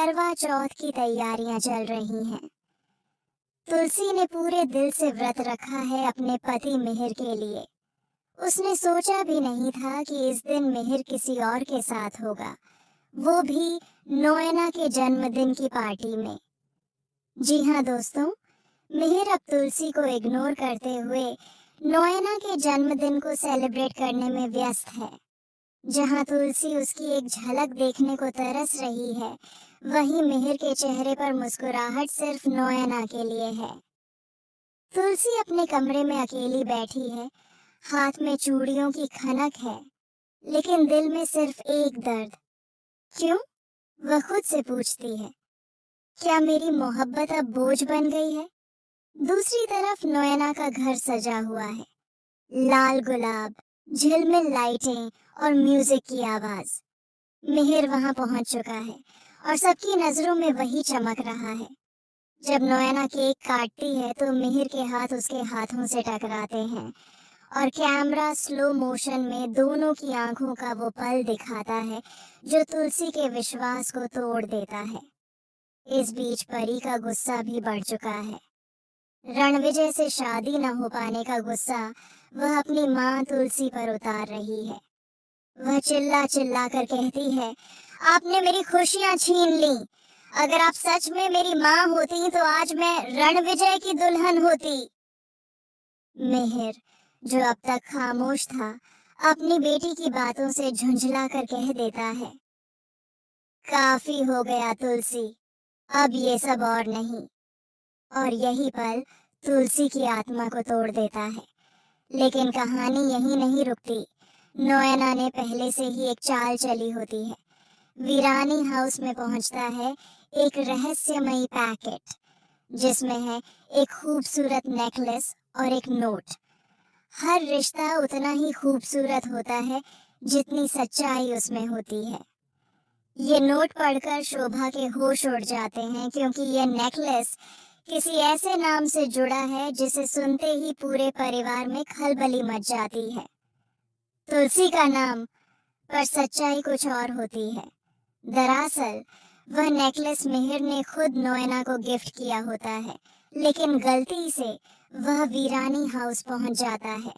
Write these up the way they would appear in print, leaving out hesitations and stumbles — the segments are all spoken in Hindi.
करवा चौथ की तैयारियां चल रही हैं। तुलसी ने पूरे दिल से व्रत रखा है अपने पति मिहिर के लिए। उसने सोचा भी नहीं था कि इस दिन मिहिर किसी और के साथ होगा, वो भी नोएना के जन्मदिन की पार्टी में। जी हाँ दोस्तों, मिहिर अब तुलसी को इग्नोर करते हुए नोएना के जन्मदिन को सेलिब्रेट करने में व्यस्त है। जहां तुलसी उसकी एक झलक देखने को तरस रही है, वहीं मिहिर के चेहरे पर मुस्कुराहट सिर्फ नोएना के लिए है। तुलसी अपने कमरे में अकेली बैठी है, हाथ में चूड़ियों की खनक है, लेकिन दिल में सिर्फ एक दर्द। क्यों? वह खुद से पूछती है। क्या मेरी मोहब्बत अब बोझ बन गई है? दूसरी तरफ नोएना का घर सजा हुआ है। लाल गुलाब, झिलमिल लाइटें और म्यूजिक की आवाज। मिहिर वहां पहुंच चुका है और सबकी नजरों में वही चमक रहा है। जब नोएना केक काटती है तो मिहिर के हाथ उसके हाथों से टकराते हैं और कैमरा स्लो मोशन में दोनों की आंखों का वो पल दिखाता है जो तुलसी के विश्वास को तोड़ देता है। इस बीच परी का गुस्सा भी बढ़ चुका है। रणविजय से शादी न हो पाने का गुस्सा वह अपनी माँ तुलसी पर उतार रही है। वह चिल्ला चिल्ला कर कहती है, आपने मेरी खुशियां छीन ली। अगर आप सच में मेरी माँ होती तो आज मैं रणविजय की दुल्हन होती। मिहिर, जो अब तक खामोश था, अपनी बेटी की बातों से झुंझला कर कह देता है, काफी हो गया तुलसी, अब ये सब और नहीं। और यही पल तुलसी की आत्मा को तोड़ देता है। लेकिन कहानी यहीं नहीं रुकती। नोएना ने पहले से ही एक चाल चली होती है। वीरानी हाउस में पहुंचता है एक रहस्यमयी पैकेट, जिसमें है एक खूबसूरत नेकलेस और एक नोट। हर रिश्ता उतना ही खूबसूरत होता है जितनी सच्चाई उसमें होती है। ये नोट पढ़कर शोभा के होश उड़ जाते हैं, क्योंकि ये नेकलेस किसी ऐसे नाम से जुड़ा है जिसे सुनते ही पूरे परिवार में खलबली मच जाती है। तुलसी का नाम, पर सच्चाई कुछ और होती है। दरअसल वह नेकलेस मिहिर ने खुद नोएना को गिफ्ट किया होता है, लेकिन गलती से वह वीरानी हाउस पहुंच जाता है।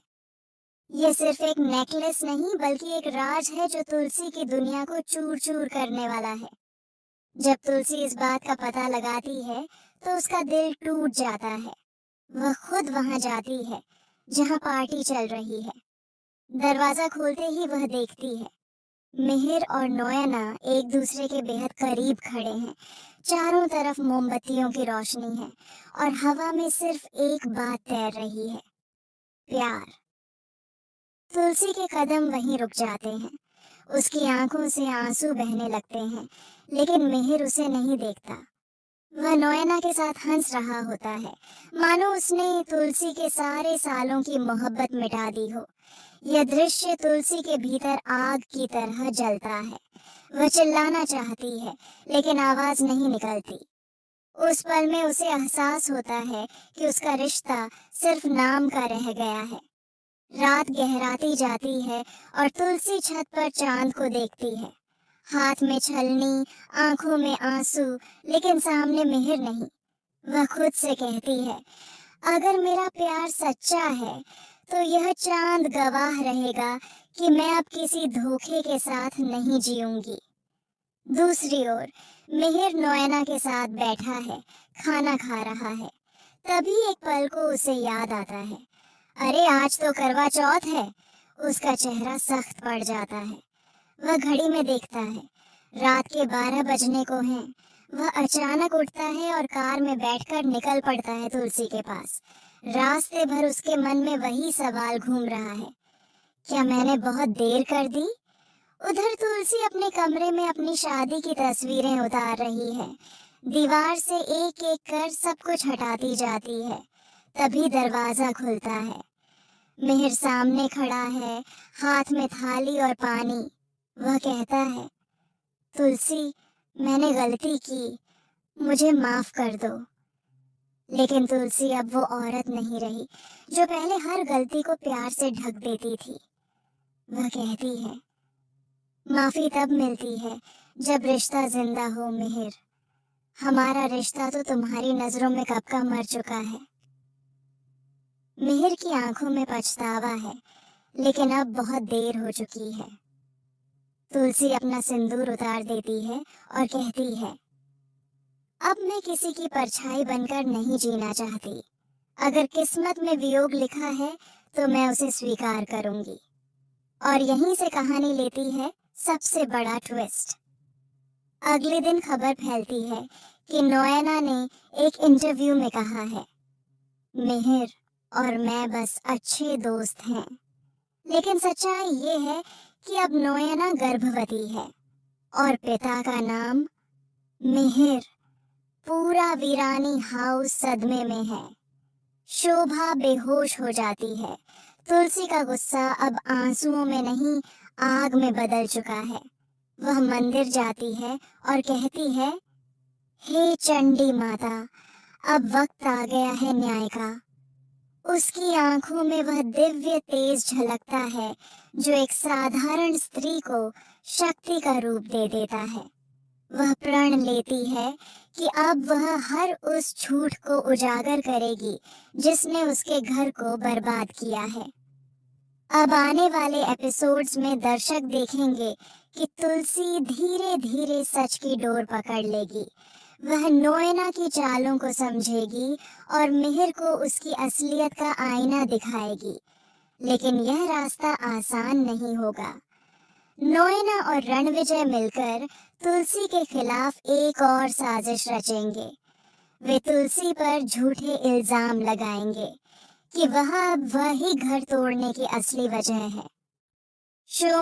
यह सिर्फ एक नेकलेस नहीं, बल्कि एक राज है जो तुलसी की दुनिया को चूर चूर करने वाला है। जब तुलसी इस बात का पता लगाती है तो उसका दिल टूट जाता है। वह खुद वहां जाती है जहां पार्टी चल रही है। दरवाजा खोलते ही वह देखती है मिहिर और नोएना एक दूसरे के बेहद करीब खड़े हैं। चारों तरफ मोमबत्तियों की रोशनी है और हवा में सिर्फ एक बात तैर रही है, प्यार। तुलसी के कदम वहीं रुक जाते हैं। उसकी आंखों से आंसू बहने लगते हैं, लेकिन मिहिर उसे नहीं देखता। वह नोएना के साथ हंस रहा होता है, मानो उसने तुलसी के सारे सालों की मोहब्बत मिटा दी हो। यह दृश्य तुलसी के भीतर आग की तरह जलता है। वह चिल्लाना चाहती है, लेकिन आवाज नहीं निकलती। उस पल में उसे एहसास होता है कि उसका रिश्ता सिर्फ नाम का रह गया है। रात गहराती जाती है और तुलसी छत पर चांद को देखती है। हाथ में छलनी, आंखों में आंसू, लेकिन सामने मिहिर नहीं। वह खुद से कहती है, अगर मेरा प्यार सच्चा है तो यह चांद गवाह रहेगा कि मैं अब किसी धोखे के साथ नहीं जीऊंगी। दूसरी ओर मिहिर नोएना के साथ बैठा है, खाना खा रहा है। तभी एक पल को उसे याद आता है, अरे आज तो करवा चौथ है। उसका चेहरा सख्त पड़ जाता है। वह घड़ी में देखता है, रात के 12 बजने को हैं। वह अचानक उठता है और कार में बैठकर निकल पड़ता है तुलसी के पास। रास्ते भर उसके मन में वही सवाल घूम रहा है, क्या मैंने बहुत देर कर दी? उधर तुलसी अपने कमरे में अपनी शादी की तस्वीरें उतार रही है। दीवार से एक एक कर सब कुछ हटाती जाती है। तभी दरवाजा खुलता है। मिहिर सामने खड़ा है, हाथ में थाली और पानी। वह कहता है, तुलसी, मैंने गलती की, मुझे माफ कर दो। लेकिन तुलसी अब वो औरत नहीं रही जो पहले हर गलती को प्यार से ढक देती थी। वह कहती है, माफी तब मिलती है जब रिश्ता जिंदा हो मिहिर। हमारा रिश्ता तो तुम्हारी नजरों में कब का मर चुका है। मिहिर की आंखों में पछतावा है, लेकिन अब बहुत देर हो चुकी है। तुलसी अपना सिंदूर उतार देती है और कहती है, अब मैं किसी की परछाई बनकर नहीं जीना चाहती। अगर किस्मत में वियोग लिखा है तो मैं उसे स्वीकार करूंगी। और यहीं से कहानी लेती है सबसे बड़ा ट्विस्ट। अगले दिन खबर फैलती है कि नोएना ने एक इंटरव्यू में कहा है, मिहिर और मैं बस अच्छे दोस्त हैं। लेकिन सच्चाई ये है कि अब नोएना गर्भवती है और पिता का नाम मिहिर। पूरा वीरानी हाउस सदमे में है। शोभा बेहोश हो जाती है। तुलसी का गुस्सा अब आंसुओं में नहीं, आग में बदल चुका है। वह मंदिर जाती है और कहती है, हे चंडी माता, अब वक्त आ गया है न्याय का। उसकी आंखों में वह दिव्य तेज झलकता है जो एक साधारण स्त्री को शक्ति का रूप दे देता है। वह प्रण लेती है कि अब वह हर उस झूठ को उजागर करेगी जिसने उसके घर को बर्बाद किया है। अब आने वाले एपिसोड्स में दर्शक देखेंगे कि तुलसी धीरे धीरे सच की डोर पकड़ लेगी। वह नोएना की चालों को समझेगी और मिहिर को उसकी असलियत का आईना दिखाएगी। लेकिन यह रास्ता आसान नहीं होगा। नोएना और रणविजय मिलकर तुलसी के खिलाफ एक और साजिश रचेंगे। वे तुलसी पर झूठे इल्जाम लगाएंगे कि वह अब वही घर तोड़ने की असली वजह है। शो